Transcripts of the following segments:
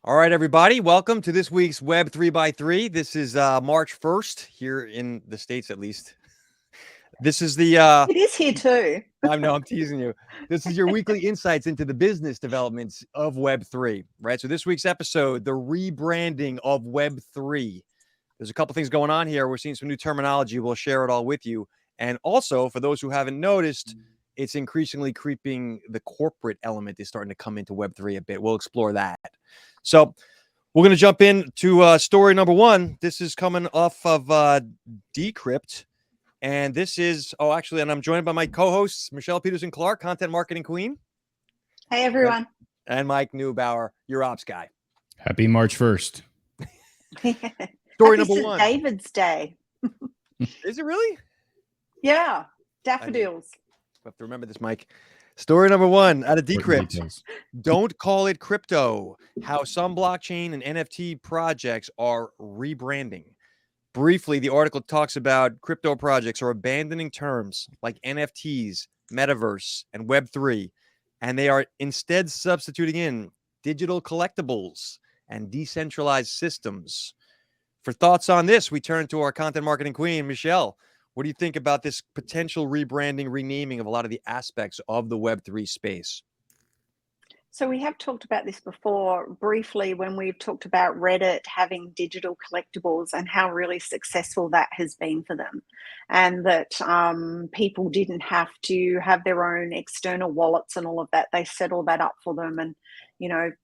All right, everybody, welcome to this week's Web3by3. This is March 1st here in the States, at least. This is the It is here too. I'm teasing you. This is your weekly insights into the business developments of Web3, right? So this week's episode, the rebranding of Web3. There's a couple things going on here. We're seeing some new terminology. We'll share it all with you. And also, for those who haven't noticed, it's increasingly creeping. The corporate element is starting to come into Web3 a bit. We'll explore that. So we're going to jump into story number one. This is coming off of Decrypt. And this is, and I'm joined by my co-hosts, Michelle Peterson-Clark, Content Marketing Queen. Hey, everyone. And Mike Neubauer, your ops guy. Happy March 1st. Story number one. David's Day. Is it really? Yeah. Daffodils. We have to remember this, Mike. Story number one out of Decrypt. Don't call it crypto. How some blockchain and NFT projects are rebranding. Briefly, the article talks about crypto projects are abandoning terms like NFTs, metaverse, and Web3, and they are instead substituting in digital collectibles and decentralized systems. For thoughts on this, we turn to our content marketing queen, Michelle. What do you think about this potential rebranding, renaming of a lot of the aspects of the Web3 space? So we have talked about this before briefly when we've talked about Reddit having digital collectibles and how really successful that has been for them, and that people didn't have to have their own external wallets and all of that. They set all that up for them, and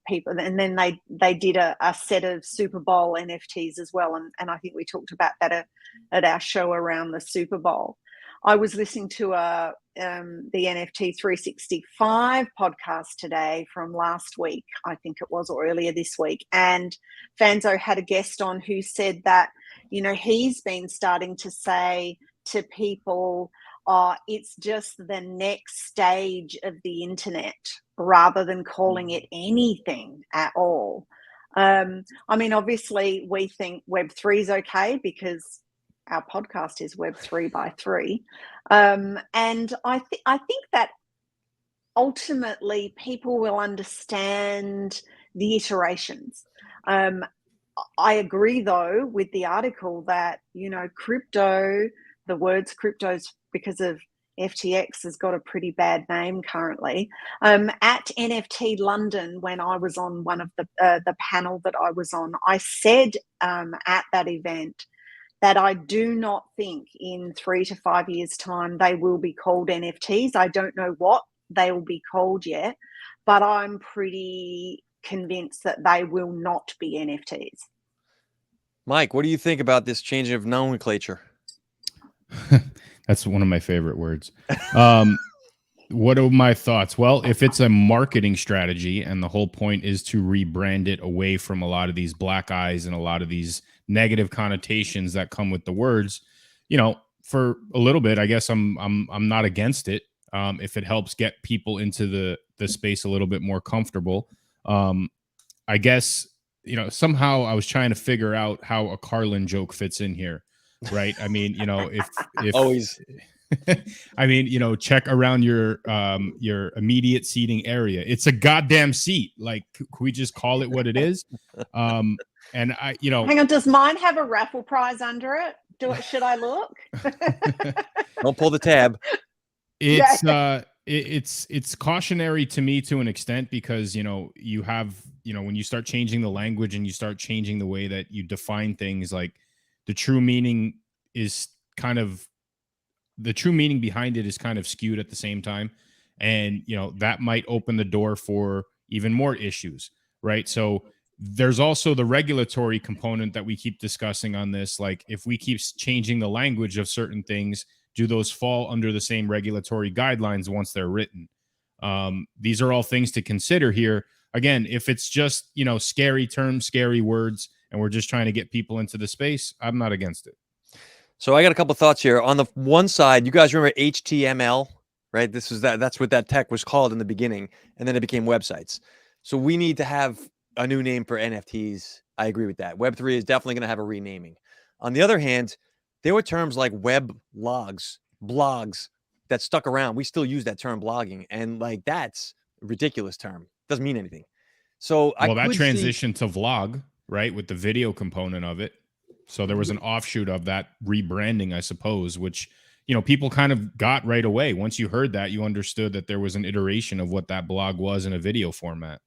people, and then they did a set of Super Bowl NFTs as well, and I think we talked about that at our show around the Super Bowl. I was listening to the NFT 365 podcast today from last week, I think it was, or earlier this week. And Fanzo had a guest on who said that, he's been starting to say to people, it's just the next stage of the internet rather than calling it anything at all. Obviously, we think Web3 is okay because our podcast is Web3by3. And I think that ultimately people will understand the iterations. I agree, though, with the article that, crypto, the words cryptos, because of FTX, has got a pretty bad name currently. At NFT London, when I was on one of the panel that I was on, I said at that event that I do not think in 3 to 5 years' time they will be called NFTs. I don't know what they will be called yet, but I'm pretty convinced that they will not be NFTs. Mike, what do you think about this change of nomenclature? That's one of my favorite words. What are my thoughts? Well, if it's a marketing strategy and the whole point is to rebrand it away from a lot of these black eyes and a lot of these negative connotations that come with the words, for a little bit, I guess I'm not against it. If it helps get people into the space a little bit more comfortable. I guess, somehow I was trying to figure out how a Carlin joke fits in here, right? I mean, if always. I mean, check around your immediate seating area. It's a goddamn seat. Like, can we just call it what it is? And hang on, does mine have a raffle prize under it? Should I look? Don't pull the tab. It's cautionary to me to an extent because, you have, when you start changing the language and you start changing the way that you define things, like the true meaning behind it is kind of skewed at the same time. And, that might open the door for even more issues, right? So there's also the regulatory component that we keep discussing on this. Like, if we keep changing the language of certain things, do those fall under the same regulatory guidelines once they're written? These are all things to consider here. Again, if it's just, scary terms, scary words, and we're just trying to get people into the space, I'm not against it. So I got a couple thoughts here. On the one side, you guys remember HTML, right? That's what that tech was called in the beginning, and then it became websites. So we need to have a new name for NFTs. I agree with that. Web3 is definitely going to have a renaming. On the other hand, there were terms like web blogs that stuck around. We still use that term blogging, and like that's a ridiculous term. Doesn't mean anything. So I that could transition to vlog, right, with the video component of it. So there was an offshoot of that rebranding, I suppose, which, people kind of got right away. Once you heard that, you understood that there was an iteration of what that blog was in a video format.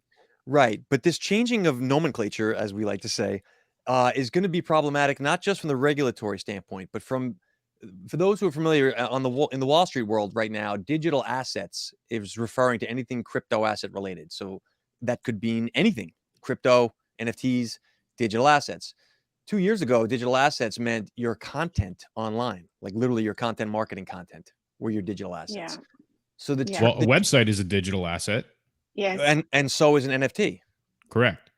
Right. But this changing of nomenclature, as we like to say, is going to be problematic, not just from the regulatory standpoint, but for those who are familiar in the Wall Street world right now, digital assets is referring to anything crypto asset related. So that could mean anything: crypto, NFTs, digital assets. 2 years ago, digital assets meant your content online, like literally your content marketing content were your digital assets. Yeah. So a website is a digital asset. Yes. And so is an NFT. Correct.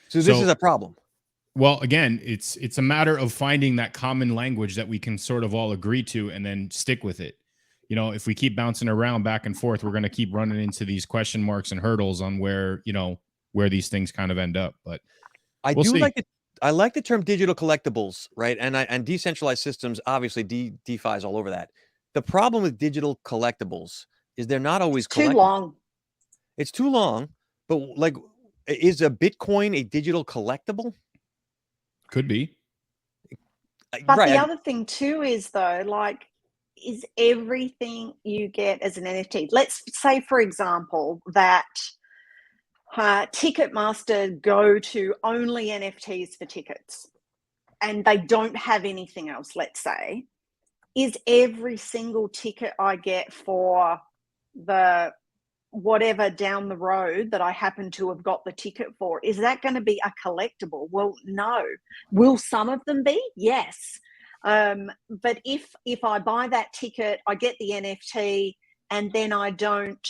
So this is a problem. Well, again, it's a matter of finding that common language that we can sort of all agree to and then stick with it. If we keep bouncing around back and forth, we're going to keep running into these question marks and hurdles on where these things kind of end up. But we'll see. I like the term digital collectibles, right? And decentralized systems, obviously DeFi is all over that. The problem with digital collectibles is they're not always too long. It's too long, but like, is a Bitcoin a digital collectible? Could be. But the other thing too is, though, like, is everything you get as an NFT? Let's say, for example, that Ticketmaster go to only NFTs for tickets and they don't have anything else, let's say. Is every single ticket I get for the whatever down the road that I happen to have got the ticket for, is that going to be a collectible? Well, no. Will some of them be? Yes. But if I buy that ticket, I get the NFT, and then I don't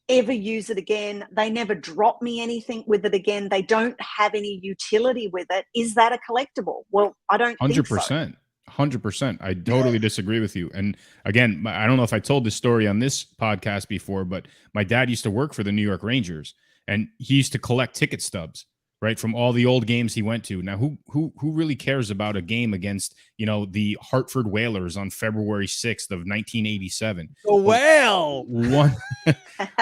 ever use it again, they never drop me anything with it again, they don't have any utility with it, is that a collectible? Well, I don't 100%. think so. 100%. I totally disagree with you. And again, I don't know if I told this story on this podcast before, but my dad used to work for the New York Rangers, and he used to collect ticket stubs, right, from all the old games he went to. Now, who really cares about a game against, the Hartford Whalers on February 6th of 1987? The whale.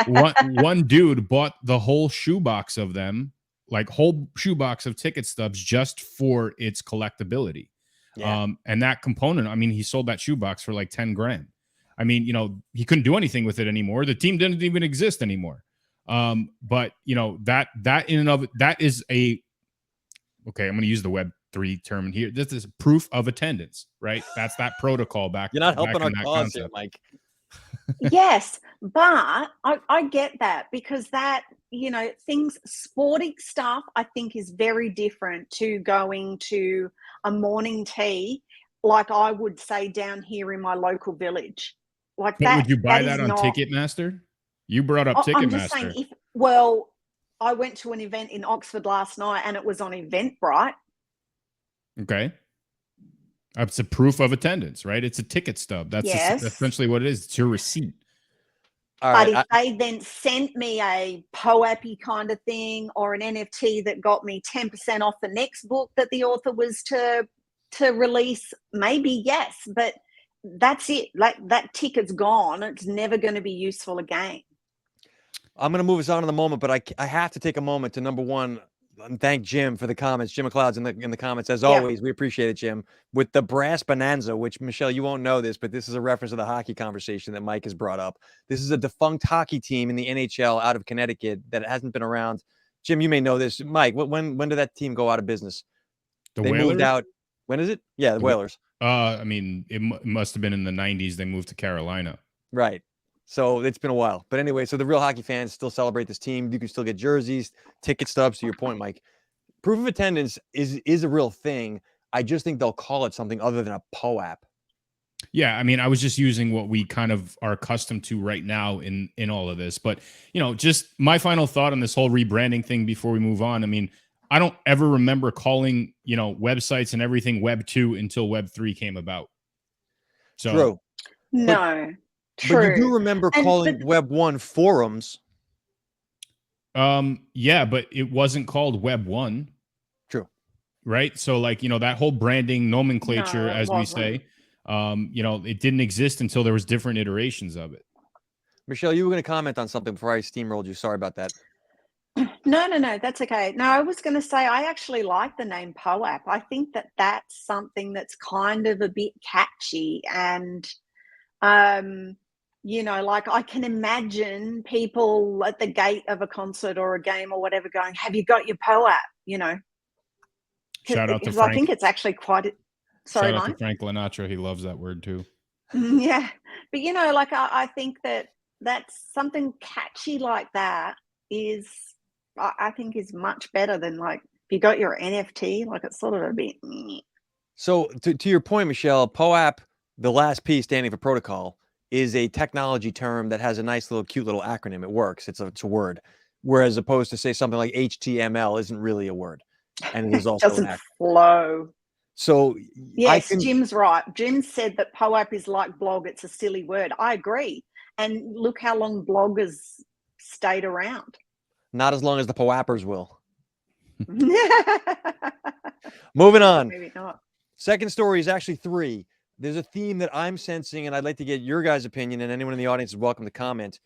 One dude bought the whole shoebox of them, like whole shoebox of ticket stubs, just for its collectability. Yeah. And that component, I mean, he sold that shoebox for like 10 grand. I mean, he couldn't do anything with it anymore. The team didn't even exist anymore. But that in and of it, that is okay, I'm going to use the Web3 term here. This is proof of attendance, right? That's that protocol back. You're not helping our cause here, Mike. Yes, but I get that, because that, sporting stuff, I think, is very different to going to a morning tea, like I would say down here in my local village. Like but that. Would you buy that on not, Ticketmaster? You brought up Ticketmaster. I'm just saying, I went to an event in Oxford last night and it was on Eventbrite. Okay. It's a proof of attendance, right? It's a ticket stub. That's essentially what it is. It's your receipt. If they then sent me a POAP kind of thing, or an NFT that got me 10% off the next book that the author was to release, maybe yes, but that's it. Like, that ticket's gone. It's never going to be useful again. I'm going to move us on in a moment, but I have to take a moment to, number one, thank Jim for the comments. Jim McLeod's in the comments, as always. We appreciate it, Jim. With the brass bonanza, which, Michelle, you won't know this, but this is a reference to the hockey conversation that Mike has brought up. This is a defunct hockey team in the NHL out of Connecticut that hasn't been around. Jim, you may know this. Mike, when did that team go out of business? They moved out. When is it? Yeah, the Whalers. I mean, it must have been in the 90s. They moved to Carolina. Right. So it's been a while. But anyway, so the real hockey fans still celebrate this team. You can still get jerseys, ticket stubs, to your point, Mike. Proof of attendance is a real thing. I just think they'll call it something other than a POAP. Yeah, I mean, I was just using what we kind of are accustomed to right now in all of this. But, just my final thought on this whole rebranding thing before we move on. I mean, I don't ever remember calling, websites and everything Web2 until Web3 came about. So True. No. True. But you do remember calling Web1 forums. Yeah, but it wasn't called Web1. True. Right? So like, that whole branding nomenclature, as we say, it didn't exist until there was different iterations of it. Michelle, you were going to comment on something before I steamrolled you. Sorry about that. No, that's okay. No, I was going to say I actually like the name POAP. I think that that's something that's kind of a bit catchy, and like I can imagine people at the gate of a concert or a game or whatever going, "Have you got your POAP?" Shout out to Because I Frank. think it's actually quite. Sorry, Shout out Mike. to Frank Linacho. He loves that word too. Yeah, but like I think that's something catchy like that is. I think is much better than like if you got your NFT, like it's sort of a bit. So to your point, Michelle, POAP, the last P standing for protocol, is a technology term that has a nice little cute little acronym. It works. It's a word. Whereas opposed to say something like HTML isn't really a word. And it is also doesn't an acronym. flow. So yes, Jim's right. Jim said that POAP is like blog. It's a silly word. I agree. And look how long blog has stayed around. Not as long as the POAPers will. Moving on. Maybe not. Second story is actually 3. There's a theme that I'm sensing, and I'd like to get your guys' opinion, and anyone in the audience is welcome to comment.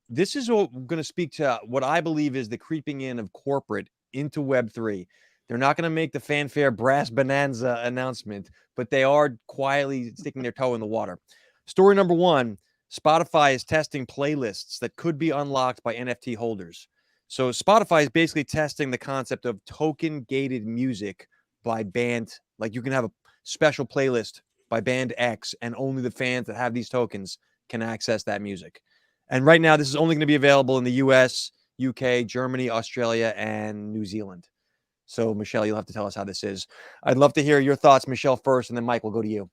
This is going to speak to what I believe is the creeping in of corporate into Web3. They're not going to make the fanfare brass bonanza announcement, but they are quietly sticking their toe in the water. Story number 1, Spotify is testing playlists that could be unlocked by NFT holders. So Spotify is basically testing the concept of token-gated music by band. Like you can have a special playlist by band X, and only the fans that have these tokens can access that music. And right now, this is only going to be available in the US, UK, Germany, Australia, and New Zealand. So, Michelle, you'll have to tell us how this is. I'd love to hear your thoughts, Michelle, first, and then Mike, we'll go to you.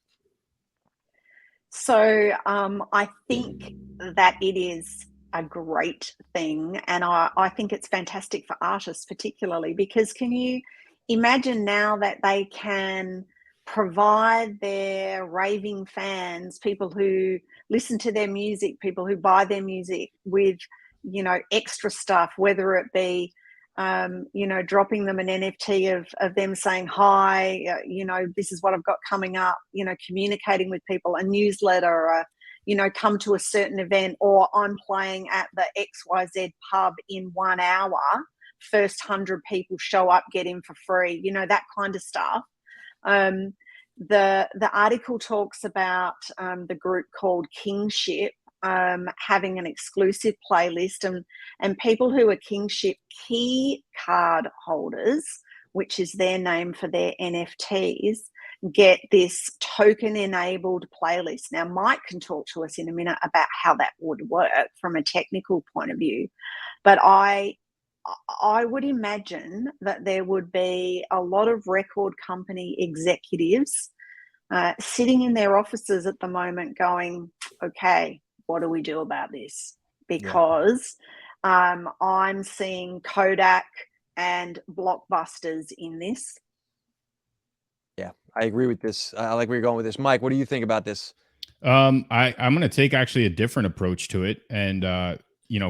So I think that it is a great thing, and I think it's fantastic for artists particularly, because can you imagine now that they can provide their raving fans, people who listen to their music, people who buy their music with extra stuff, whether it be dropping them an NFT of them saying hi, this is what I've got coming up, communicating with people, a newsletter, come to a certain event, or I'm playing at the XYZ pub in 1 hour, first 100 people show up, get in for free, that kind of stuff. The article talks about the group called Kingship, having an exclusive playlist, and people who are Kingship key card holders, which is their name for their NFTs, get this token enabled playlist. Now, Mike can talk to us in a minute about how that would work from a technical point of view, but I would imagine that there would be a lot of record company executives sitting in their offices at the moment going, okay, what do we do about this? Because I'm seeing Kodak and Blockbusters in this. Yeah, I agree with this. I like where you're going with this. Mike, what do you think about this? I'm going to take actually a different approach to it, and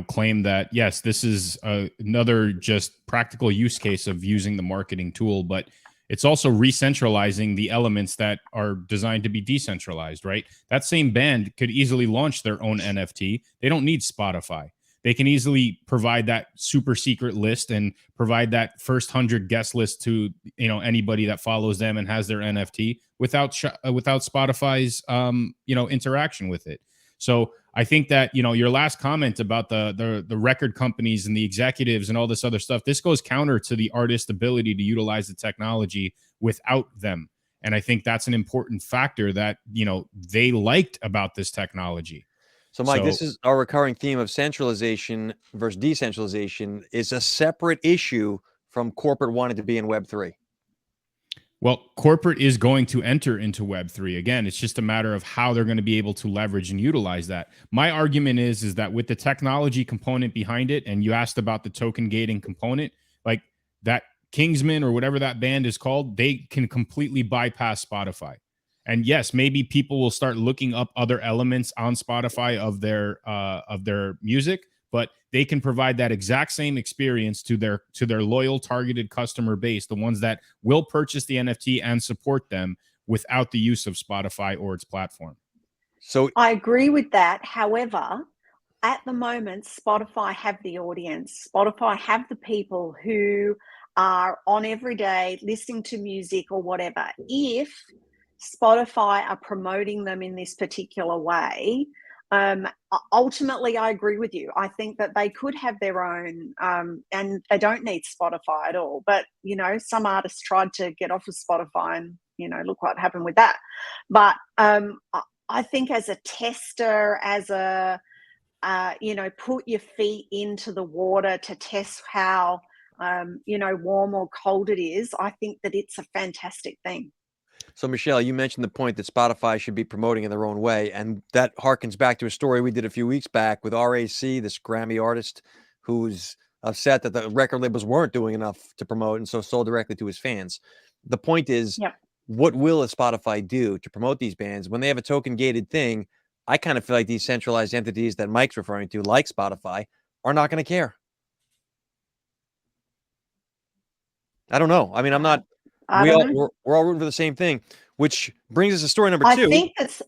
claim that yes, this is another just practical use case of using the marketing tool, but it's also re-centralizing the elements that are designed to be decentralized, right? That same band could easily launch their own NFT. They don't need Spotify. They can easily provide that super secret list and provide that first 100 guest list to anybody that follows them and has their NFT without Spotify's interaction with it. So I think that your last comment about the record companies and the executives and all this other stuff, this goes counter to the artist's ability to utilize the technology without them. And I think that's an important factor that they liked about this technology. So, Mike, this is our recurring theme of centralization versus decentralization. Is a separate issue from corporate wanting to be in Web3. Well, corporate is going to enter into Web3. Again, it's just a matter of how they're going to be able to leverage and utilize that. My argument is that with the technology component behind it, and you asked about the token gating component, like that Kingsman or whatever that band is called, they can completely bypass Spotify. And yes, maybe people will start looking up other elements on Spotify of their music, but they can provide that exact same experience to their loyal targeted customer base, the ones that will purchase the NFT and support them without the use of Spotify or its platform. So I agree with that. However, at the moment, Spotify have the audience. Spotify have the people who are on every day listening to music or whatever. If Spotify are promoting them in this particular way, ultimately, I agree with you. I think that they could have their own, and they don't need Spotify at all. But, you know, some artists tried to get off of Spotify and, you know, look what happened with that. But I think as a tester, as a, you know, put your feet into the water to test how, you know, warm or cold it is, I think that it's a fantastic thing. So, Michelle, you mentioned the point that Spotify should be promoting in their own way. And that harkens back to a story we did a few weeks back with RAC, this Grammy artist who's upset that the record labels weren't doing enough to promote and so sold directly to his fans. The point is, what will a Spotify do to promote these bands when they have a token gated thing? I kind of feel like these centralized entities that Mike's referring to, like Spotify, are not going to care. I don't know. I mean, I'm not. We're all rooting for the same thing, which brings us to story number 2. I think that's.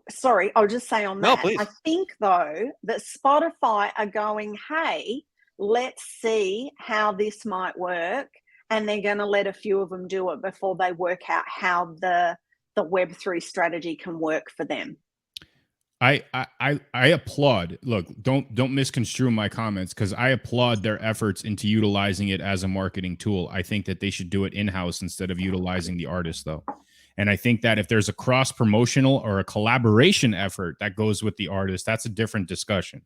Sorry, I'll just say on that. No, please. I think though that Spotify are going, hey, let's see how this might work, and they're going to let a few of them do it before they work out how the Web3 strategy can work for them. I applaud. Look, don't misconstrue my comments, because I applaud their efforts into utilizing it as a marketing tool. I think that they should do it in-house instead of utilizing the artist, though. And I think that if there's a cross-promotional or a collaboration effort that goes with the artist, that's a different discussion.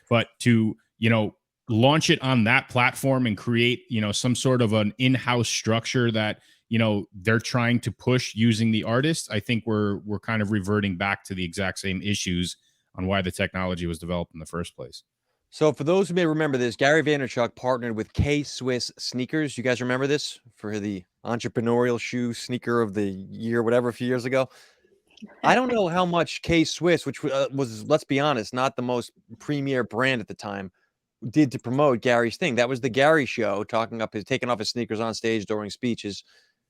But to, you know, launch it on that platform and create, you know, some sort of an in-house structure that, you know, they're trying to push using the artist, I think we're kind of reverting back to the exact same issues on why the technology was developed in the first place. So for those who may remember this, Gary Vaynerchuk partnered with K-Swiss Sneakers. You guys remember this for the entrepreneurial shoe sneaker of the year, whatever, a few years ago? I don't know how much K-Swiss, which was, let's be honest, not the most premier brand at the time, did to promote Gary's thing. That was the Gary show, taking off his sneakers on stage during speeches.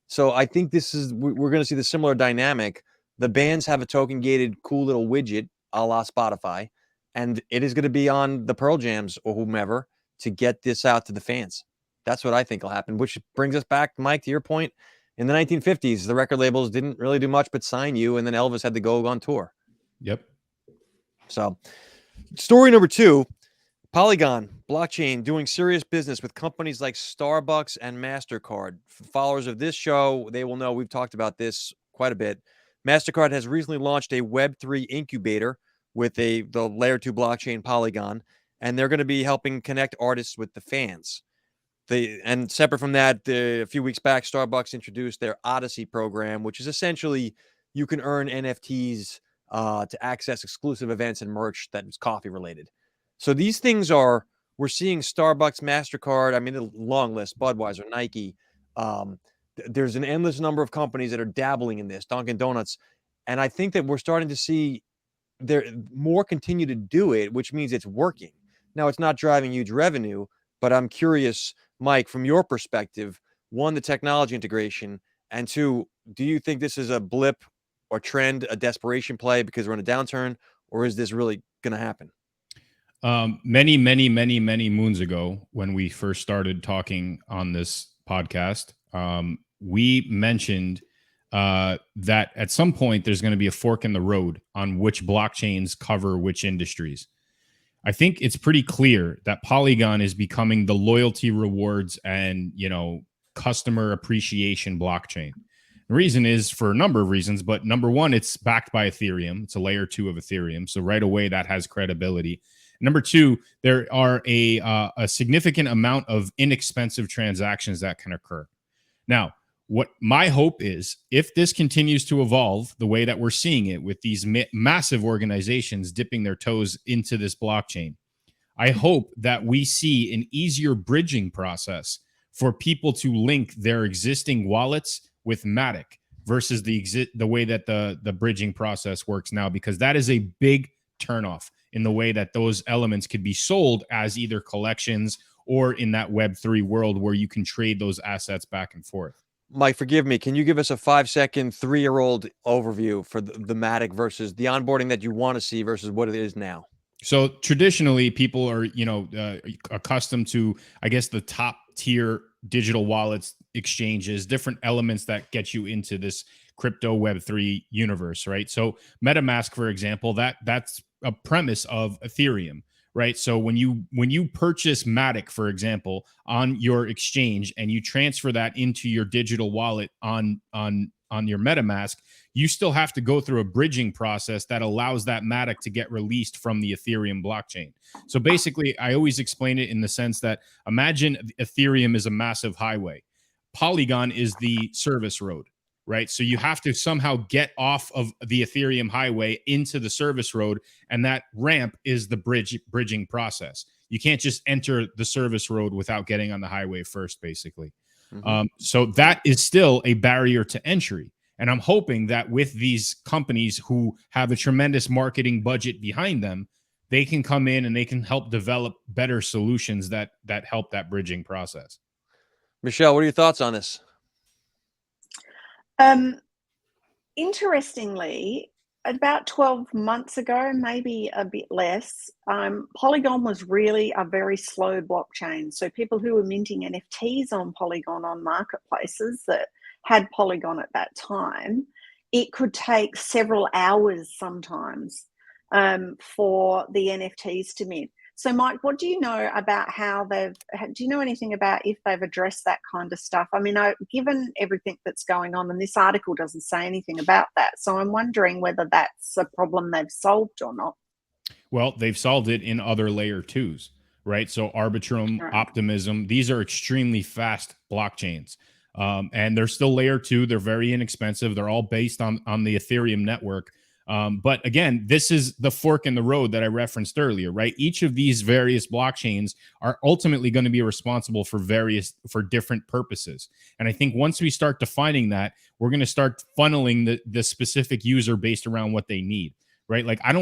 So I think we're going to see the similar dynamic. The bands have a token gated, cool little widget a la Spotify, and it is going to be on the Pearl Jams or whomever to get this out to the fans. That's what I think will happen, which brings us back, Mike, to your point. In the 1950s, the record labels didn't really do much but sign you, and then Elvis had to go on tour. Yep. So story number 2, Polygon blockchain doing serious business with companies like Starbucks and MasterCard. For followers of this show, they will know we've talked about this quite a bit. MasterCard has recently launched a Web3 incubator with the layer 2 blockchain Polygon, and they're going to be helping connect artists with the fans. And separate from that, a few weeks back, Starbucks introduced their Odyssey program, which is essentially you can earn NFTs to access exclusive events and merch that is coffee related. So these things we're seeing Starbucks, MasterCard, I mean, a long list, Budweiser, Nike. There's an endless number of companies that are dabbling in this, Dunkin' Donuts. And I think that we're starting to see more continue to do it, which means it's working. Now, it's not driving huge revenue, but I'm curious, Mike, from your perspective, 1, the technology integration, and 2, do you think this is a blip or trend, a desperation play because we're in a downturn, or is this really going to happen? Many moons ago, when we first started talking on this podcast, we mentioned that at some point there's going to be a fork in the road on which blockchains cover which industries. I think it's pretty clear that Polygon is becoming the loyalty rewards and, you know, customer appreciation blockchain. The reason is for a number of reasons, but number 1, it's backed by Ethereum. It's a layer 2 of Ethereum. So right away that has credibility. Number 2, there are a significant amount of inexpensive transactions that can occur. Now, what my hope is, if this continues to evolve the way that we're seeing it with these massive organizations dipping their toes into this blockchain, I hope that we see an easier bridging process for people to link their existing wallets with Matic versus the way that the bridging process works now, because that is a big turnoff in the way that those elements could be sold as either collections or in that Web3 world where you can trade those assets back and forth. Mike, forgive me. Can you give us a 5-second, 3-year-old overview for the Matic versus the onboarding that you want to see versus what it is now? So traditionally, people are, accustomed to, I guess, the top tier digital wallets, exchanges, different elements that get you into this crypto Web3 universe, right? So MetaMask, for example, that's a premise of Ethereum, right? So when you purchase Matic, for example, on your exchange and you transfer that into your digital wallet on your MetaMask, you still have to go through a bridging process that allows that Matic to get released from the Ethereum blockchain. So basically, I always explain it in the sense that imagine Ethereum is a massive highway. Polygon is the service road, right? So you have to somehow get off of the Ethereum highway into the service road, and that ramp is the bridging process. You can't just enter the service road without getting on the highway first, basically. So that is still a barrier to entry. And I'm hoping that with these companies who have a tremendous marketing budget behind them, they can come in and they can help develop better solutions that help that bridging process. Michelle, what are your thoughts on this? Interestingly, about 12 months ago, maybe a bit less, Polygon was really a very slow blockchain. So people who were minting NFTs on Polygon on marketplaces that had Polygon at that time, it could take several hours sometimes for the NFTs to mint. So, Mike, what do you know about do you know anything about if they've addressed that kind of stuff? I mean, given everything that's going on, and this article doesn't say anything about that, so I'm wondering whether that's a problem they've solved or not. Well, they've solved it in other layer twos, right? So Arbitrum, Right. Optimism, these are extremely fast blockchains. And they're still layer two. They're very inexpensive. They're all based on the Ethereum network. But again, this is the fork in the road that I referenced earlier, right? Each of these various blockchains are ultimately going to be responsible for different purposes. And I think once we start defining that, we're going to start funneling the specific user based around what they need, right? Like I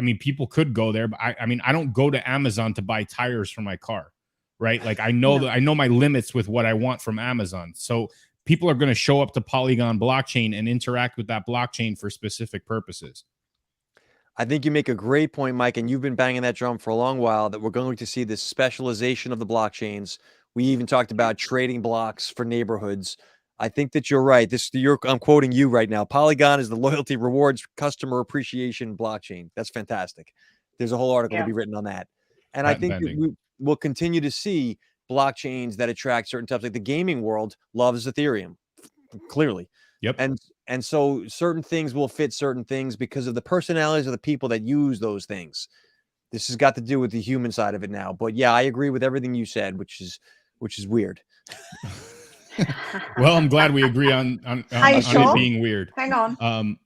mean, people could go there, but I don't go to Amazon to buy tires for my car, right? Like I know that I know my limits with what I want from Amazon. So people are going to show up to Polygon blockchain and interact with that blockchain for specific purposes. I think you make a great point, Mike, and you've been banging that drum for a long while that we're going to see this specialization of the blockchains. We even talked about trading blocks for neighborhoods. I think that you're right. I'm quoting you right now. Polygon is the loyalty, rewards, customer appreciation blockchain. That's fantastic. There's a whole article to be written on that. And I think that we'll continue to see blockchains that attract certain types. Like the gaming world loves Ethereum, clearly. Yep. And so certain things will fit certain things because of the personalities of the people that use those things. This has got to do with the human side of it now. But yeah, I agree with everything you said, which is weird. Well, I'm glad we agree on it being weird. Hang on.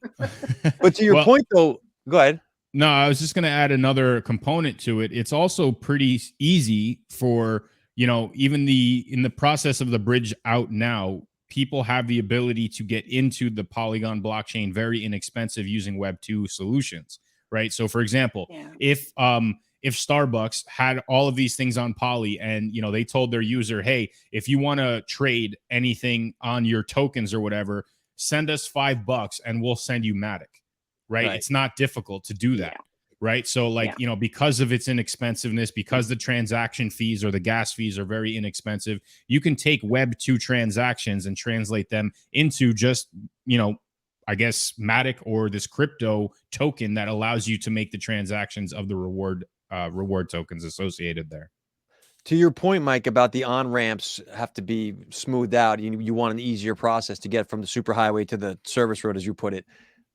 But to your point, though, go ahead. No, I was just going to add another component to it. It's also pretty easy for, even in the process of the bridge out now, people have the ability to get into the Polygon blockchain very inexpensive using Web2 solutions, right? So, for example, if Starbucks had all of these things on Poly and, they told their user, hey, if you want to trade anything on your tokens or whatever, send us $5 and we'll send you Matic, right? It's not difficult to do that, right? So because of its inexpensiveness, because the transaction fees or the gas fees are very inexpensive, you can take Web2 transactions and translate them into just, I guess, Matic or this crypto token that allows you to make the transactions of the reward tokens associated there. To your point, Mike, about the on-ramps have to be smoothed out. You want an easier process to get from the superhighway to the service road, as you put it.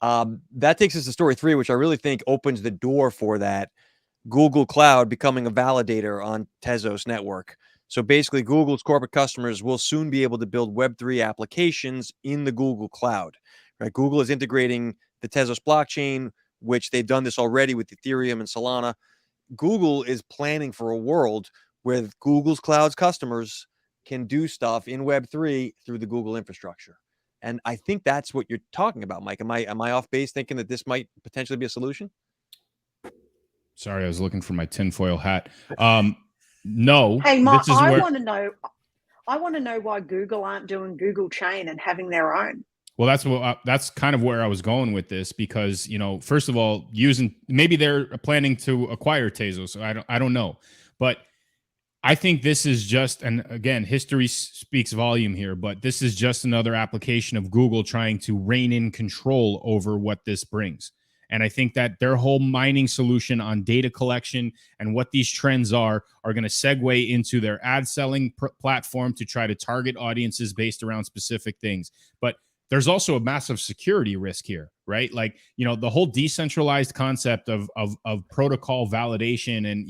That takes us to story 3, which I really think opens the door for that. Google Cloud becoming a validator on Tezos network. So basically, Google's corporate customers will soon be able to build Web3 applications in the Google Cloud. Right? Google is integrating the Tezos blockchain, which they've done this already with Ethereum and Solana. Google is planning for a world where Google's Cloud's customers can do stuff in Web3 through the Google infrastructure. And I think that's what you're talking about, Mike. Am I off base thinking that this might potentially be a solution? Sorry, I was looking for my tinfoil hat. No. Hey, Mark, I want to know why Google aren't doing Google Chain and having their own. Well, that's kind of where I was going with this, because, you know, first of all, maybe they're planning to acquire Tezos, so I don't know, but I think this is just, and again, history speaks volume here, but this is just another application of Google trying to rein in control over what this brings. And I think that their whole mining solution on data collection and what these trends are going to segue into their ad selling platform to try to target audiences based around specific things. But there's also a massive security risk here, right? Like, you know, the whole decentralized concept of protocol validation and,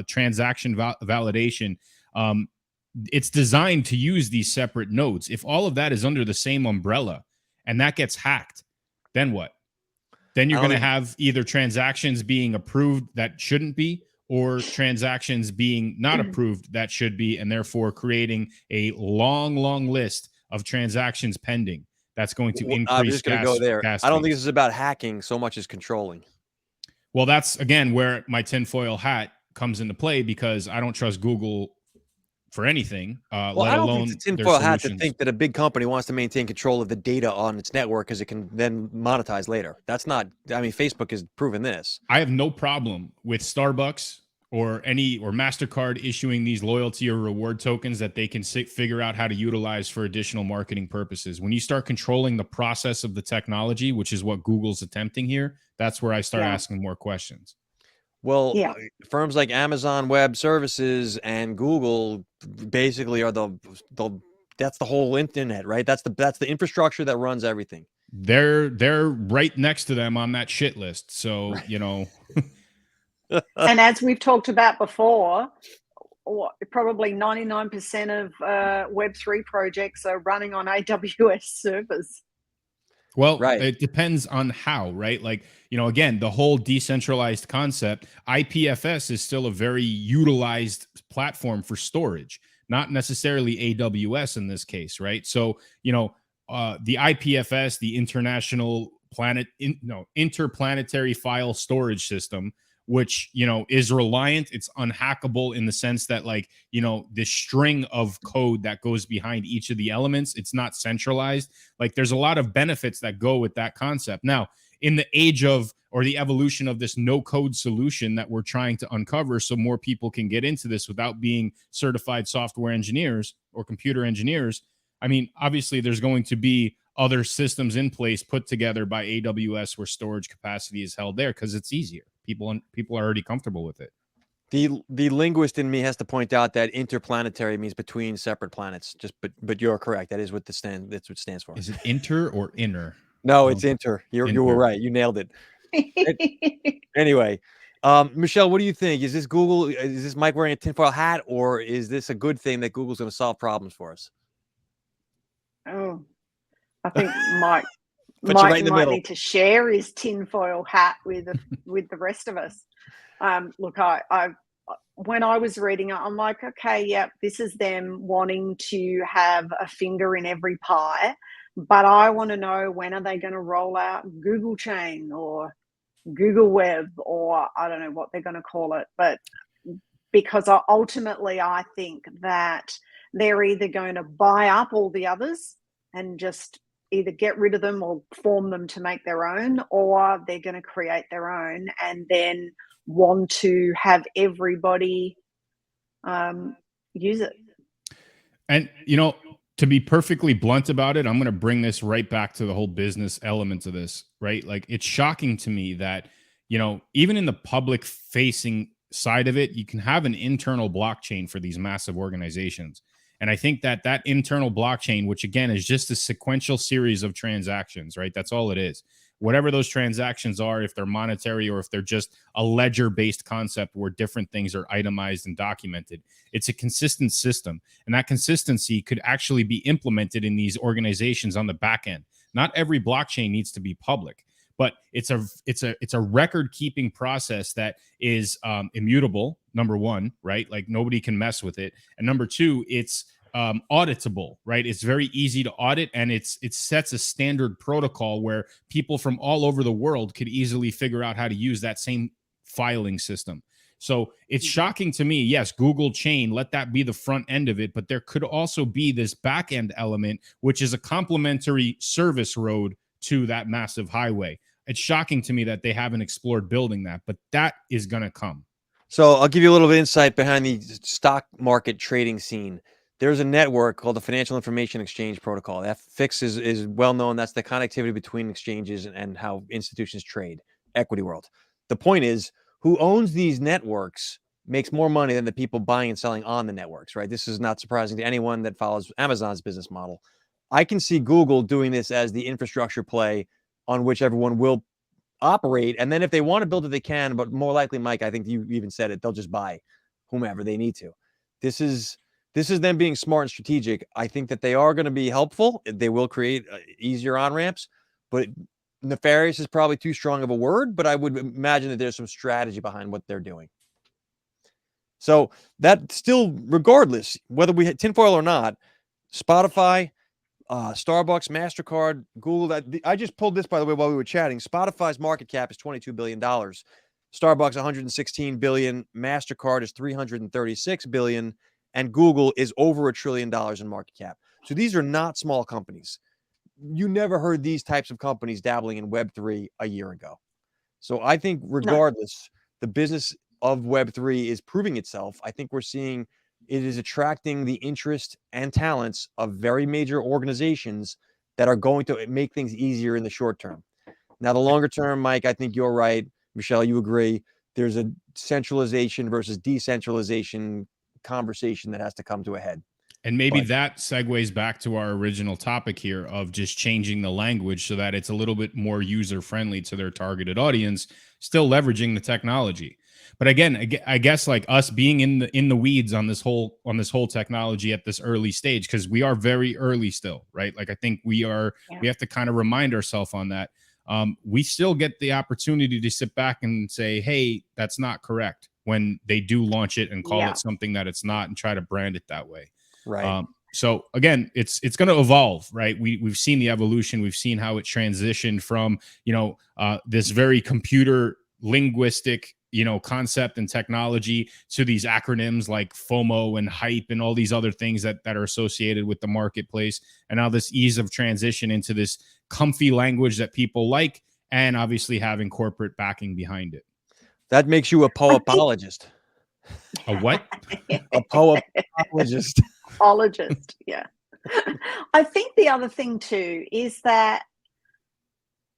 transaction validation. It's designed to use these separate nodes. If all of that is under the same umbrella and that gets hacked, then what? Then you're going to have either transactions being approved that shouldn't be, or transactions being not approved that should be, and therefore creating a long list of transactions pending. That's going to increase. I'm just going to go there. I don't think this is about hacking so much as controlling. Well, that's, again, where my tinfoil hat comes into play, because I don't trust Google for anything, well, let I don't alone think it's a tinfoil hat to think that a big company wants to maintain control of the data on its network because it can then monetize later. That's not, I mean, Facebook has proven this. I have no problem with Starbucks or MasterCard issuing these loyalty or reward tokens that they can figure out how to utilize for additional marketing purposes. When you start controlling the process of the technology, which is what Google's attempting here, that's where I start asking more questions. Well, firms like Amazon Web Services and Google basically are that's the whole internet, right? That's the infrastructure that runs everything. They're right next to them on that shit list. So, you know. And as we've talked about before, probably 99% of Web3 projects are running on AWS servers. Well, It depends on how, right? Like, you know, again, the whole decentralized concept, IPFS is still a very utilized platform for storage, not necessarily AWS in this case, right? So, you know, the IPFS, the Interplanetary File Storage System, which, you know, is reliant, it's unhackable in the sense that, like, you know, the string of code that goes behind each of the elements, it's not centralized. Like, there's a lot of benefits that go with that concept. Now, in the age of, or the evolution of this no code solution that we're trying to uncover so more people can get into this without being certified software engineers or computer engineers, I mean, obviously there's going to be other systems in place put together by AWS where storage capacity is held there because it's easier. People are already comfortable with it. The linguist in me has to point out that interplanetary means between separate planets. But you're correct. That's what it stands for. Is it inter or inner? No, it's inter. You were right. You nailed it. Anyway, Michelle, what do you think? Is this Mike wearing a tinfoil hat, or is this a good thing that Google's going to solve problems for us? Oh, I think Mike might need to share his tinfoil hat with the rest of us. Look, I when I was reading it, I'm like, okay, yeah, this is them wanting to have a finger in every pie, but I want to know, when are they going to roll out Google Chain or Google Web, or I don't know what they're going to call it, but because ultimately I think that they're either going to buy up all the others and just either get rid of them or form them to make their own, or they're going to create their own and then want to have everybody use it. And, you know, to be perfectly blunt about it, I'm going to bring this right back to the whole business element of this, right? Like, it's shocking to me that, you know, even in the public facing side of it, you can have an internal blockchain for these massive organizations. And I think that internal blockchain, which again is just a sequential series of transactions, right? That's all it is. Whatever those transactions are, if they're monetary or if they're just a ledger-based concept where different things are itemized and documented, it's a consistent system. And that consistency could actually be implemented in these organizations on the back end. Not every blockchain needs to be public, but it's a record-keeping process that is immutable, number one, right? Like, nobody can mess with it. And number two, it's auditable, right? It's very easy to audit, and it sets a standard protocol where people from all over the world could easily figure out how to use that same filing system. So it's shocking to me. Yes, Google chain, let that be the front end of it, but there could also be this back end element, which is a complementary service road to that massive highway. It's shocking to me that they haven't explored building that, but that is going to come. So I'll give you a little bit of insight behind the stock market trading scene. There's a network called the Financial Information Exchange Protocol. FIX is well known. That's the connectivity between exchanges and how institutions trade, equity world. The point is, who owns these networks makes more money than the people buying and selling on the networks, right? This is not surprising to anyone that follows Amazon's business model. I can see Google doing this as the infrastructure play on which everyone will operate. And then if they want to build it, they can. But more likely, Mike, I think you even said it, they'll just buy whomever they need to. This is them being smart and strategic. I think that they are going to be helpful. They will create easier on-ramps, but nefarious is probably too strong of a word, but I would imagine that there's some strategy behind what they're doing. So that still, regardless, whether we hit tinfoil or not, Spotify, Starbucks, MasterCard, Google. I just pulled this, by the way, while we were chatting. Spotify's market cap is $22 billion. Starbucks, $116 billion. MasterCard is $336 billion. And Google is over $1 trillion in market cap. So these are not small companies. You never heard these types of companies dabbling in Web3 a year ago. So I think regardless, the business of Web3 is proving itself. I think we're seeing it is attracting the interest and talents of very major organizations that are going to make things easier in the short term. Now, the longer term, Mike, I think you're right. Michelle, you agree. There's a centralization versus decentralization conversation that has to come to a head. And maybe that segues back to our original topic here of just changing the language so that it's a little bit more user-friendly to their targeted audience, still leveraging the technology. But again, I guess like us being in the weeds on this whole technology at this early stage, because we are very early still, right? Like I think we have to kind of remind ourselves on that. We still get the opportunity to sit back and say, hey, that's not correct, when they do launch it and call it something that it's not and try to brand it that way. Right. So again, it's going to evolve, right? We've seen the evolution. We've seen how it transitioned from, this very computer linguistic, concept and technology to these acronyms like FOMO and hype and all these other things that are associated with the marketplace. And now this ease of transition into this comfy language that people like, and obviously having corporate backing behind it. That makes you a poapologist. A what? A poapologist. Ologist, yeah. I think the other thing too is that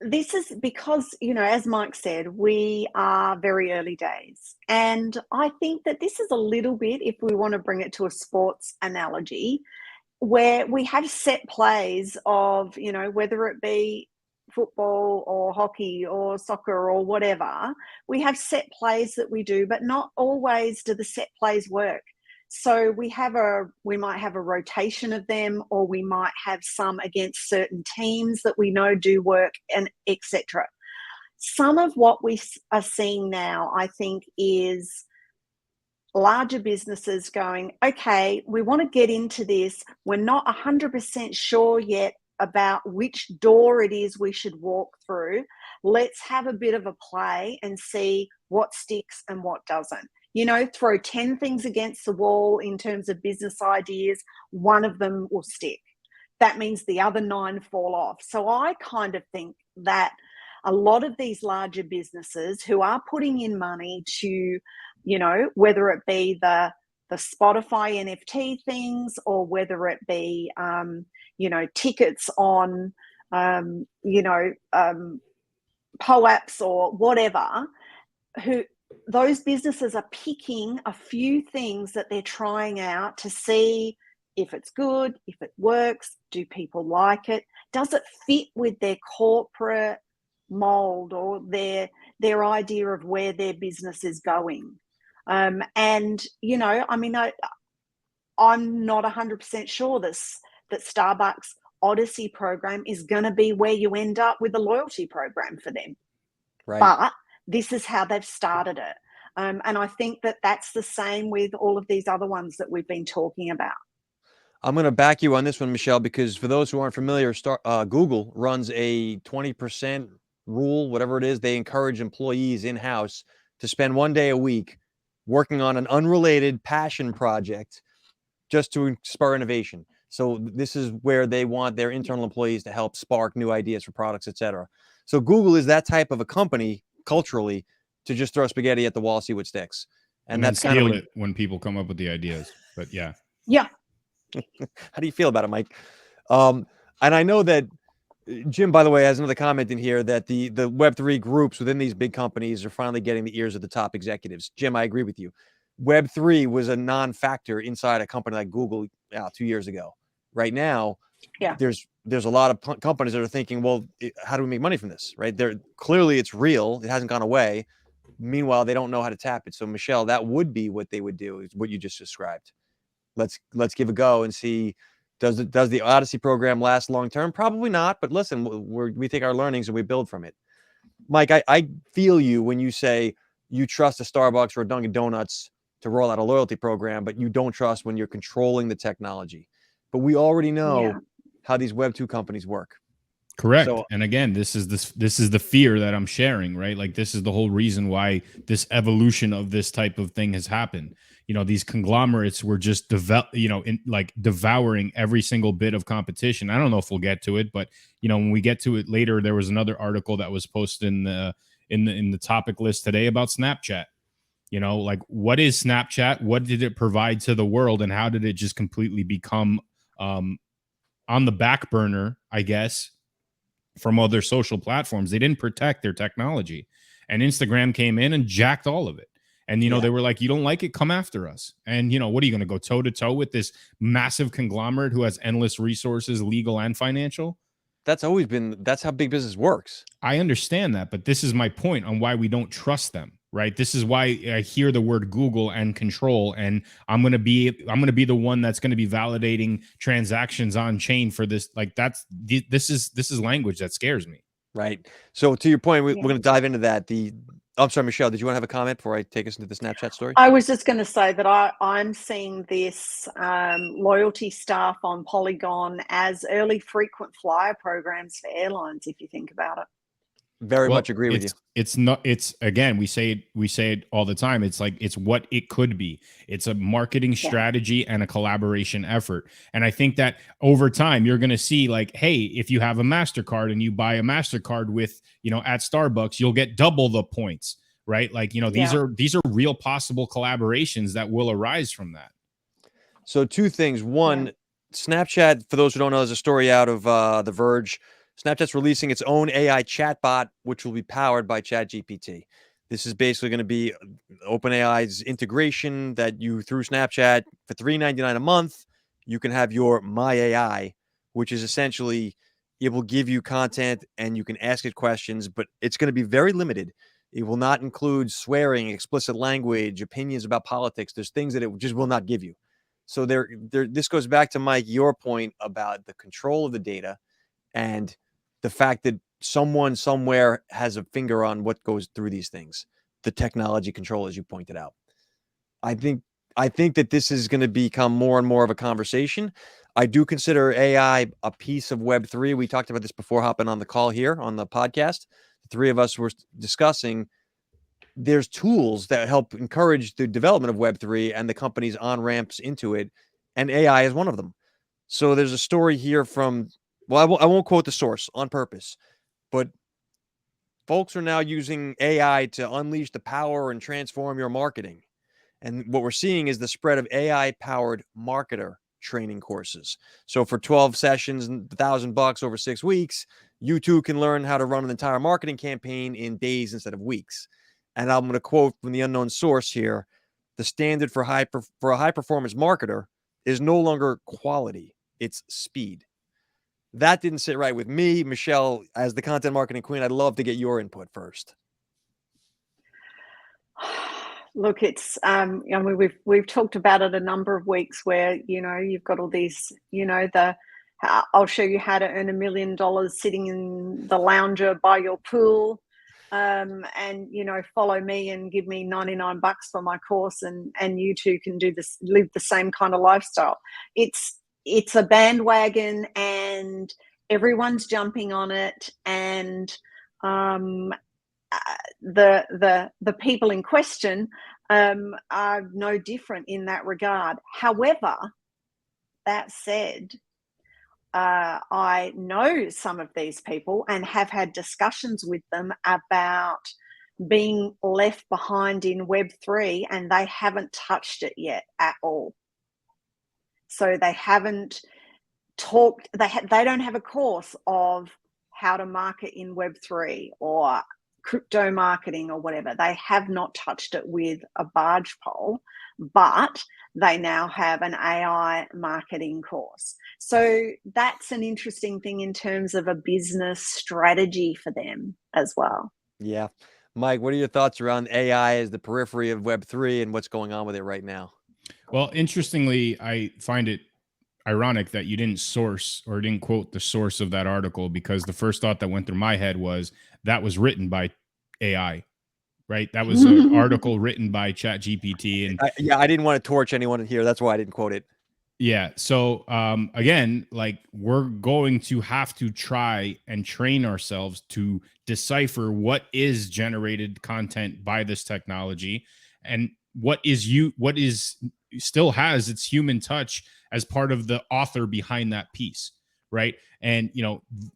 this is because, as Mike said, we are very early days. And I think that this is a little bit, if we want to bring it to a sports analogy, where we have set plays of, whether it be football or hockey or soccer or whatever, we have set plays that we do, but not always do the set plays work. So we might have a rotation of them, or we might have some against certain teams that we know do work, and etc. Some of what we are seeing now, I think, is larger businesses going, okay, we want to get into this. We're not 100% sure yet about which door it is we should walk through. Let's have a bit of a play and see what sticks and what doesn't. Throw 10 things against the wall in terms of business ideas, one of them will stick. That means the other 9 fall off. So I kind of think that a lot of these larger businesses who are putting in money to, whether it be the Spotify NFT things, or whether it be, tickets on, POAPs or whatever, those businesses are picking a few things that they're trying out to see if it's good, if it works, do people like it, does it fit with their corporate mold or their idea of where their business is going. I'm not 100% sure that Starbucks Odyssey program is going to be where you end up with a loyalty program for them. Right. But this is how they've started it. And I think that that's the same with all of these other ones that we've been talking about. I'm going to back you on this one, Michelle, because for those who aren't familiar, Google runs a 20% rule, whatever it is. They encourage employees in-house to spend one day a week working on an unrelated passion project just to spur innovation. So this is where they want their internal employees to help spark new ideas for products, etc. So Google is that type of a company culturally to just throw spaghetti at the wall, see what sticks. And that's kind of it when people come up with the ideas. But yeah. Yeah. How do you feel about it, Mike? And I know that Jim, by the way, has another comment in here that the Web3 groups within these big companies are finally getting the ears of the top executives. Jim, I agree with you. Web3 was a non-factor inside a company like Google 2 years ago. Right now, there's a lot of companies that are thinking, well, how do we make money from this? Right? Clearly it's real. It hasn't gone away. Meanwhile, they don't know how to tap it. So, Michelle, that would be what they would do, is what you just described. Let's give a go and see. Does the Odyssey program last long term? Probably not. But listen, we take our learnings and we build from it. Mike, I feel you when you say you trust a Starbucks or a Dunkin' Donuts to roll out a loyalty program, but you don't trust when you're controlling the technology. But we already know how these Web2 companies work. Correct. So, and again, this is the fear that I'm sharing, right? Like, this is the whole reason why this evolution of this type of thing has happened. You know, these conglomerates were just devouring every single bit of competition. I don't know if we'll get to it, but you know, when we get to it later, there was another article that was posted in the topic list today about Snapchat. You know, like, what is Snapchat? What did it provide to the world, and how did it just completely become on the back burner, I guess, from other social platforms? They didn't protect their technology, and Instagram came in and jacked all of it. And, you know, they were like, you don't like it, come after us. And, you know, what are you going to go toe to toe with this massive conglomerate who has endless resources, legal and financial? That's how big business works. I understand that, but this is my point on why we don't trust them, right? This is why I hear the word Google and control, and I'm going to be the one that's going to be validating transactions on chain for this. Like, this is language that scares me. Right. So to your point, we're going to dive into that. I'm sorry, Michelle, did you want to have a comment before I take us into the Snapchat story? I was just going to say that I'm seeing this loyalty staff on Polygon as early frequent flyer programs for airlines, if you think about it. Very much agree with you. It's again, we say it all the time. It's like, it's what it could be. It's a marketing strategy and a collaboration effort. And I think that over time, you're going to see, like, hey, if you have a MasterCard and you buy a MasterCard with, you know, at Starbucks, you'll get double the points, right? Like, you know, these are real possible collaborations that will arise from that. So two things. One, Snapchat, for those who don't know, there's a story out of The Verge. Snapchat's releasing its own AI chatbot, which will be powered by ChatGPT. This is basically going to be OpenAI's integration that you, through Snapchat, for $3.99 a month, you can have your My AI, which is essentially, it will give you content and you can ask it questions, but it's going to be very limited. It will not include swearing, explicit language, opinions about politics. There's things that it just will not give you. So this goes back to, Mike, your point about the control of the data and the fact that someone somewhere has a finger on what goes through these things, the technology control, as you pointed out. I think that this is going to become more and more of a conversation. I do consider AI a piece of Web3. We talked about this before hopping on the call here on the podcast. The three of us were discussing there's tools that help encourage the development of Web3 and the company's on-ramps into it, and AI is one of them. So there's a story here from, well, I won't quote the source on purpose, but folks are now using AI to unleash the power and transform your marketing. And what we're seeing is the spread of AI-powered marketer training courses. So for 12 sessions and $1,000 over 6 weeks, you too can learn how to run an entire marketing campaign in days instead of weeks. And I'm going to quote from the unknown source here: the standard for a high-performance marketer is no longer quality, it's speed. That didn't sit right with me. Michelle, as the content marketing queen, I'd love to get your input first. Look, it's we've talked about it a number of weeks where, you know, you've got all these, you know, I'll show you how to earn $1 million sitting in the lounger by your pool, and, you know, follow me and give me $99 for my course, and you too can do this, live the same kind of lifestyle. It's a bandwagon and everyone's jumping on it, and the people in question are no different in that regard. However, that said, I know some of these people and have had discussions with them about being left behind in Web3, and they haven't touched it yet at all. So they haven't talked, they don't have a course of how to market in Web3 or crypto marketing or whatever. They have not touched it with a barge pole, but they now have an AI marketing course. So that's an interesting thing in terms of a business strategy for them as well. Yeah. Mike, what are your thoughts around AI as the periphery of Web3 and what's going on with it right now? Well, interestingly, I find it ironic that you didn't source or didn't quote the source of that article, because the first thought that went through my head was that was written by AI, right? That was an article written by ChatGPT. And I didn't want to torch anyone here. That's why I didn't quote it. Yeah. So again, like, we're going to have to try and train ourselves to decipher what is generated content by this technology and what still has its human touch as part of the author behind that piece. Right. And,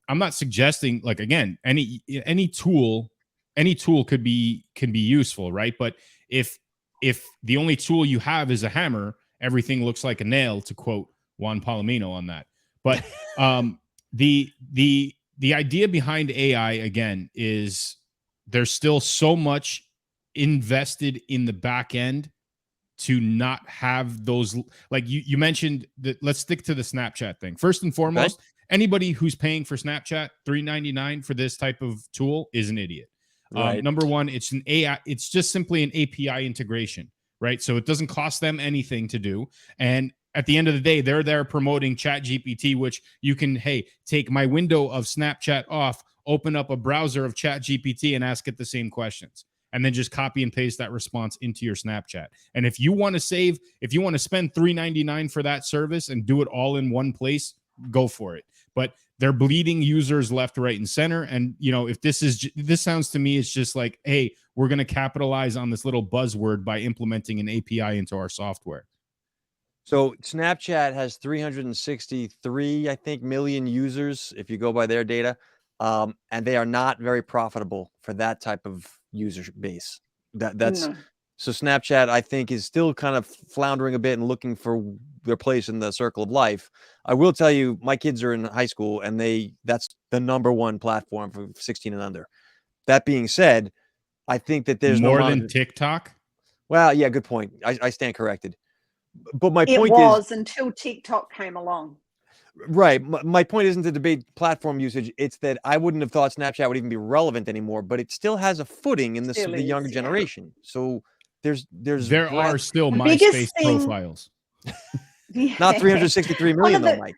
I'm not suggesting, like, again, any tool can be useful. Right. But if the only tool you have is a hammer, everything looks like a nail, to quote Juan Palomino on that. But the idea behind AI, again, is there's still so much invested in the back end to not have those, like you mentioned that. Let's stick to the Snapchat thing. First and foremost, anybody who's paying for Snapchat $3.99 for this type of tool is an idiot. Right. Number one, it's an AI, it's just simply an API integration. Right. So it doesn't cost them anything to do. And at the end of the day, they're there promoting ChatGPT, which you can, hey, take my window of Snapchat off, open up a browser of ChatGPT and ask it the same questions, and then just copy and paste that response into your Snapchat. And if you want to spend $3.99 for that service and do it all in one place, go for it. But they're bleeding users left, right, and center. And, if this sounds to me, it's just like, hey, we're going to capitalize on this little buzzword by implementing an API into our software. So Snapchat has 363, I think, million users, if you go by their data. And they are not very profitable for that type of user base. So Snapchat, I think, is still kind of floundering a bit and looking for their place in the circle of life. I will tell you, my kids are in high school, and that's the number one platform for 16 and under. That being said, I think that there's more than TikTok. Well, yeah, good point. I stand corrected. But my point is until TikTok came along. Right. My point isn't to debate platform usage. It's that I wouldn't have thought Snapchat would even be relevant anymore, but it still has a footing in the younger generation. So there are still MySpace profiles. Not 363 million though, Mike.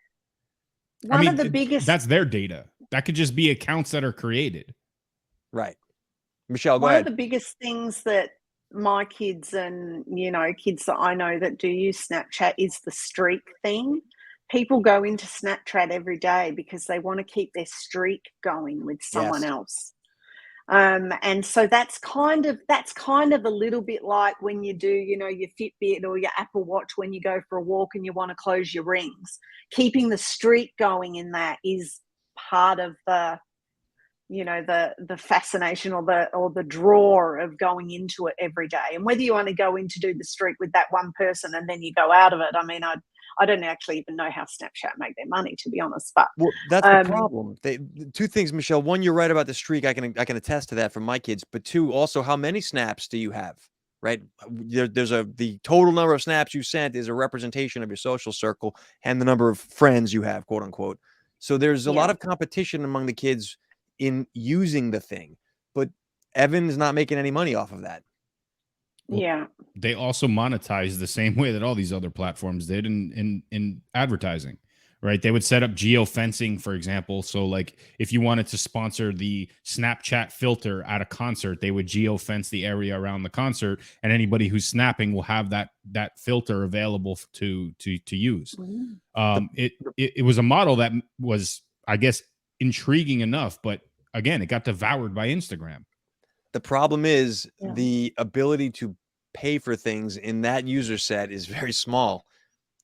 One of the biggest. That's their data. That could just be accounts that are created. Right. Michelle, go ahead. One of the biggest things that my kids and, kids that I know that do use Snapchat is the streak thing. People go into Snapchat every day because they want to keep their streak going with someone else. And so that's kind of a little bit like when you do, your Fitbit or your Apple Watch when you go for a walk and you want to close your rings. Keeping the streak going in that is part of the fascination or the draw of going into it every day. And whether you want to go in to do the streak with that one person and then you go out of it, I mean, I don't actually even know how Snapchat make their money, to be honest. But that's the problem. Two things, Michelle. One, you're right about the streak. I can attest to that from my kids. But two, also, how many snaps do you have? Right? The total number of snaps you sent is a representation of your social circle and the number of friends you have, quote unquote. So there's a lot of competition among the kids in using the thing. But Evan's not making any money off of that. Well, they also monetize the same way that all these other platforms did in advertising, right? They would set up geofencing, for example. So like if you wanted to sponsor the Snapchat filter at a concert, they would geofence the area around the concert, and anybody who's snapping will have that filter available to use. It was a model that was, I guess, intriguing enough, but again, it got devoured by Instagram. The problem is the ability to pay for things in that user set is very small,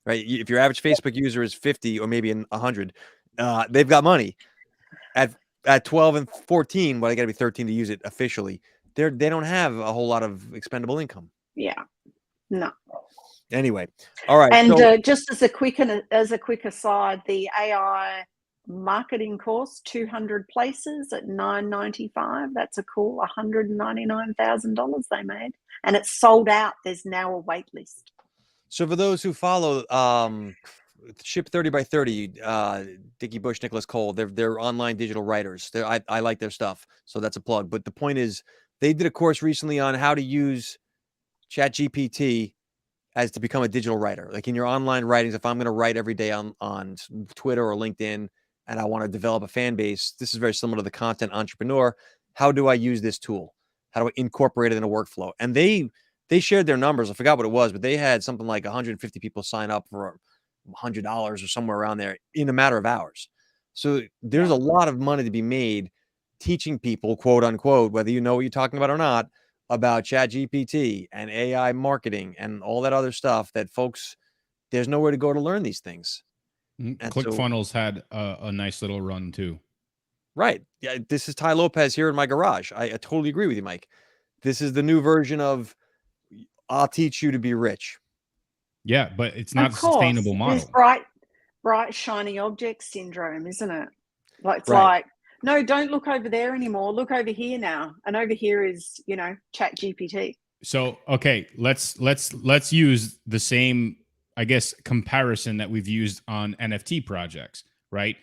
right? If your average Facebook user is 50 or maybe 100, they've got money. At 12 and 14, well, they got to be 13 to use it officially. They don't have a whole lot of expendable income. Yeah, no. Anyway, all right. And so, just as a quick aside, the AI marketing course, 200 places at $9.95. That's a cool $199,000 they made, and it's sold out. There's now a wait list. So for those who follow Ship 30 by 30, Dickie Bush, Nicholas Cole, they're online digital writers. I like their stuff, so that's a plug. But the point is, they did a course recently on how to use ChatGPT as to become a digital writer. Like in your online writings, if I'm going to write every day on Twitter or LinkedIn, and I want to develop a fan base, this is very similar to the content entrepreneur. How do I use this tool? How do I incorporate it in a workflow? And they shared their numbers. I forgot what it was, but they had something like 150 people sign up for $100 or somewhere around there in a matter of hours. So there's a lot of money to be made teaching people, quote unquote, whether you know what you're talking about or not, about ChatGPT and AI marketing and all that other stuff that folks, there's nowhere to go to learn these things. And ClickFunnels had a nice little run too. Right. Yeah. This is Ty Lopez here in my garage. I totally agree with you, Mike. This is the new version of I'll teach you to be rich. Yeah, but it's not a sustainable model. This bright, shiny object syndrome, isn't it? Like it's Right. like, no, don't look over there anymore. Look over here now. And over here is, Chat GPT. So, okay, let's use the same, I guess, comparison that we've used on NFT projects, right?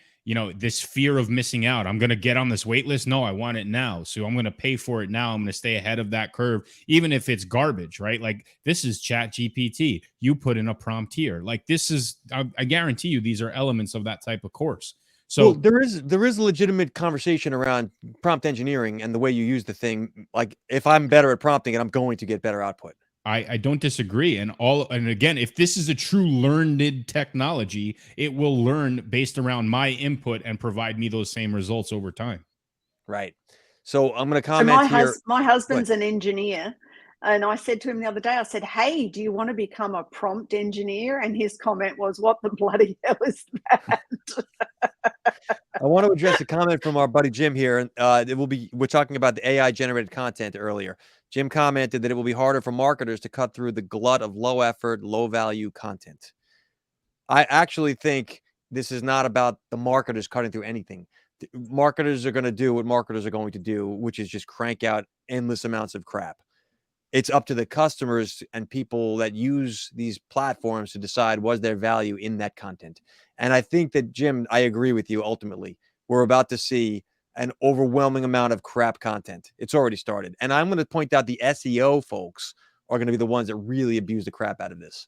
This fear of missing out. I'm going to get on this wait list. No, I want it now. So I'm going to pay for it now. I'm going to stay ahead of that curve, even if it's garbage, right? Like this is Chat GPT. You put in a prompt here. Like this is, I guarantee you, these are elements of that type of course. So there is a legitimate conversation around prompt engineering and the way you use the thing. Like if I'm better at prompting it, I'm going to get better output. I don't disagree. And again, if this is a true learned technology, it will learn based around my input and provide me those same results over time. Right. So I'm going to comment here. My husband's an engineer. And I said to him the other day, I said, hey, do you want to become a prompt engineer? And his comment was, what the bloody hell is that? I want to address a comment from our buddy Jim here. We're talking about the AI generated content earlier. Jim commented that it will be harder for marketers to cut through the glut of low effort, low value content. I actually think this is not about the marketers cutting through anything. Marketers are going to do what marketers are going to do, which is just crank out endless amounts of crap. It's up to the customers and people that use these platforms to decide was there value in that content. And I think that, Jim, I agree with you. Ultimately, we're about to see an overwhelming amount of crap content. It's already started. And I'm going to point out the SEO folks are going to be the ones that really abuse the crap out of this.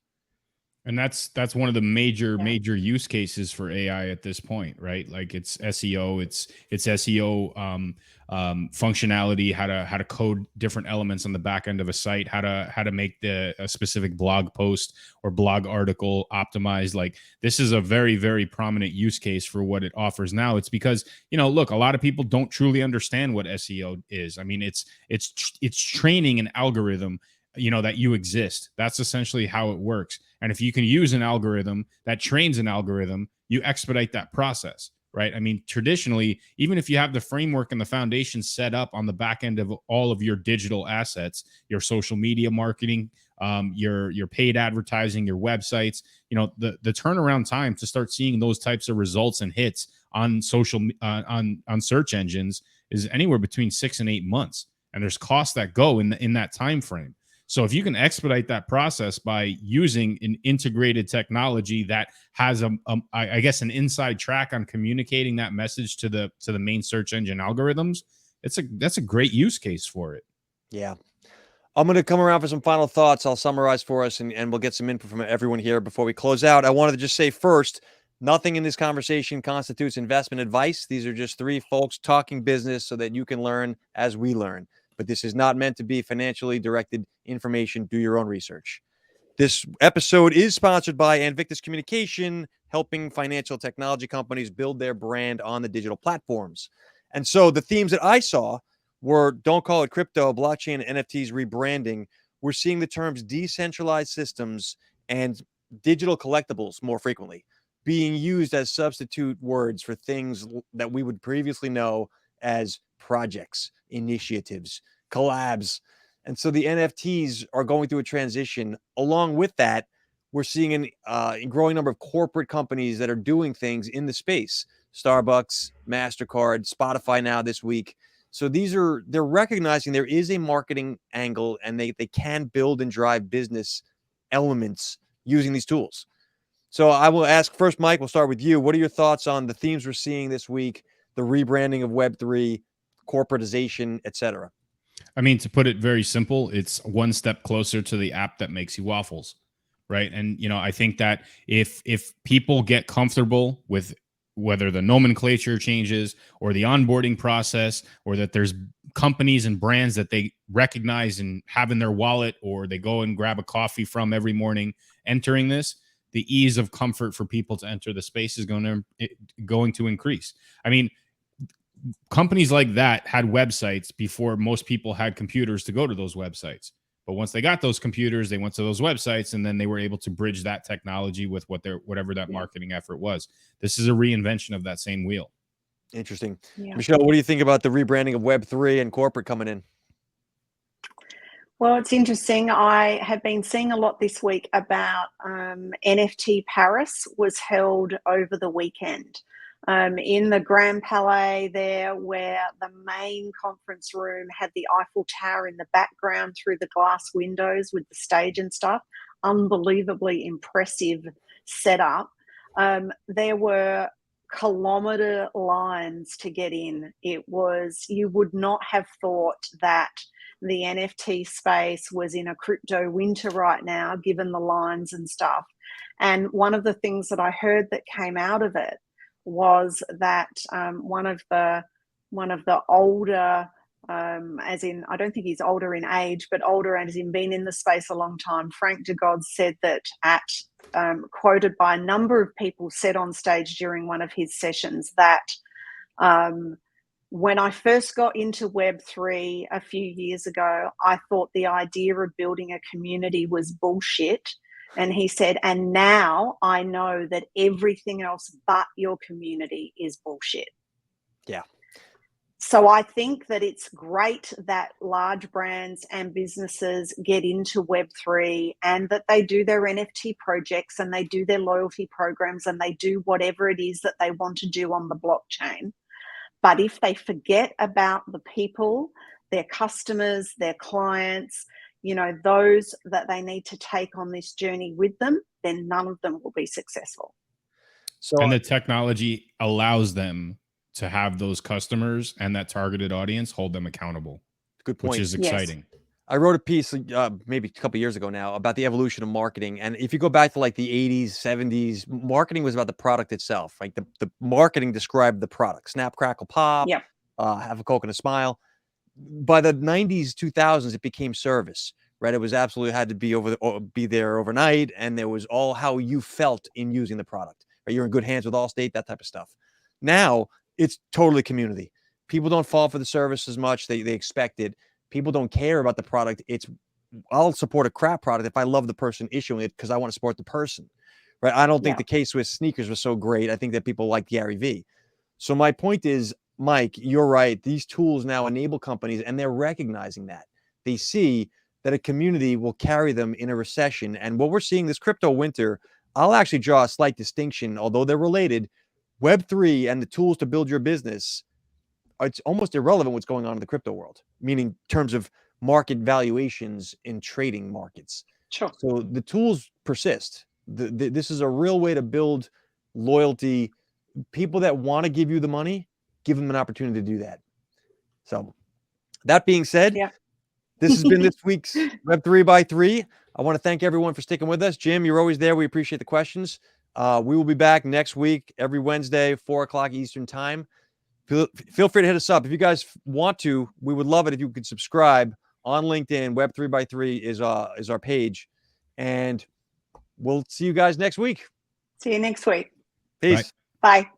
And that's one of the major use cases for AI at this point, right? Like it's SEO, it's SEO functionality, how to code different elements on the back end of a site, how to make a specific blog post or blog article optimized. Like this is a very, very prominent use case for what it offers now. It's because, look, a lot of people don't truly understand what SEO is. I mean, it's training an algorithm that you exist. That's essentially how it works. And if you can use an algorithm that trains an algorithm, you expedite that process, right? I mean, traditionally, even if you have the framework and the foundation set up on the back end of all of your digital assets, your social media marketing, your paid advertising, your websites, the turnaround time to start seeing those types of results and hits on on search engines is anywhere between 6 and 8 months. And there's costs that go in that time frame. So if you can expedite that process by using an integrated technology that has I guess an inside track on communicating that message to the main search engine algorithms, that's a great use case for it. Yeah. I'm going to come around for some final thoughts. I'll summarize for us and we'll get some input from everyone here before we close out. I wanted to just say first, nothing in this conversation constitutes investment advice. These are just three folks talking business so that you can learn as we learn. But this is not meant to be financially directed information. Do your own research. This episode is sponsored by Invictus Communication, helping financial technology companies build their brand on the digital platforms. And so the themes that I saw were don't call it crypto, blockchain, NFTs, rebranding, we're seeing the terms decentralized systems and digital collectibles more frequently being used as substitute words for things that we would previously know as projects, initiatives, collabs. And so the NFTs are going through a transition. Along with that, we're seeing a growing number of corporate companies that are doing things in the space. Starbucks, MasterCard, Spotify now this week. So they're recognizing there is a marketing angle, and they can build and drive business elements using these tools. So I will ask first, Mike, we'll start with you. What are your thoughts on the themes we're seeing this week, the rebranding of Web3, corporatization, et cetera? I mean, to put it very simple, it's one step closer to the app that makes you waffles, right? And, I think that if people get comfortable with whether the nomenclature changes or the onboarding process, or that there's companies and brands that they recognize and have in their wallet, or they go and grab a coffee from every morning entering this, the ease of comfort for people to enter the space is going to increase. I mean, companies like that had websites before most people had computers to go to those websites. But once they got those computers, they went to those websites, and then they were able to bridge that technology with whatever that marketing effort was. This is a reinvention of that same wheel. Interesting. Yeah. Michelle, what do you think about the rebranding of Web3 and corporate coming in? Well, it's interesting. I have been seeing a lot this week about NFT Paris was held over the weekend in the Grand Palais there, where the main conference room had the Eiffel Tower in the background through the glass windows with the stage and stuff. Unbelievably impressive setup. There were kilometer lines to get in. You would not have thought that the NFT space was in a crypto winter right now, given the lines and stuff. And one of the things that I heard that came out of it was that one of the older, as in, I don't think he's older in age, but older as in been in the space a long time, Frank DeGod said that quoted by a number of people, said on stage during one of his sessions that when I first got into Web3 a few years ago, I thought the idea of building a community was bullshit. And he said, and now I know that everything else but your community is bullshit. Yeah. So I think that it's great that large brands and businesses get into Web3, and that they do their NFT projects, and they do their loyalty programs, and they do whatever it is that they want to do on the blockchain. But if they forget about the people, their customers, their clients, those that they need to take on this journey with them, then none of them will be successful. And the technology allows them to have those customers and that targeted audience hold them accountable. Good point. Which is exciting. Yes. I wrote a piece maybe a couple years ago now about the evolution of marketing. And if you go back to like the 80s, 70s, marketing was about the product itself. Like the marketing described the product. Snap, crackle, pop, have a Coke and a smile. By the 90s, 2000s, it became service, right? It was absolutely had to be there overnight. And there was all how you felt in using the product. Right? You're in good hands with Allstate, that type of stuff. Now it's totally community. People don't fall for the service as much. They expect it. People don't care about the product. I'll support a crap product if I love the person issuing it because I want to support the person, right? I don't think the case with sneakers was so great. I think that people like Gary V. So my point is, Mike, you're right. These tools now enable companies, and they're recognizing that. They see that a community will carry them in a recession. And what we're seeing this crypto winter, I'll actually draw a slight distinction, although they're related. Web3 and the tools to build your business, it's almost irrelevant what's going on in the crypto world, meaning in terms of market valuations in trading markets. Sure. So the tools persist. This is a real way to build loyalty. People that want to give you the money, give them an opportunity to do that. So that being said, this has been this week's Web3by3. I want to thank everyone for sticking with us. Jim, you're always there. We appreciate the questions. We will be back next week, every Wednesday, 4:00 Eastern time. Feel free to hit us up. If you guys want to, we would love it if you could subscribe on LinkedIn. Web3by3 is our page. And we'll see you guys next week. See you next week. Peace. Bye.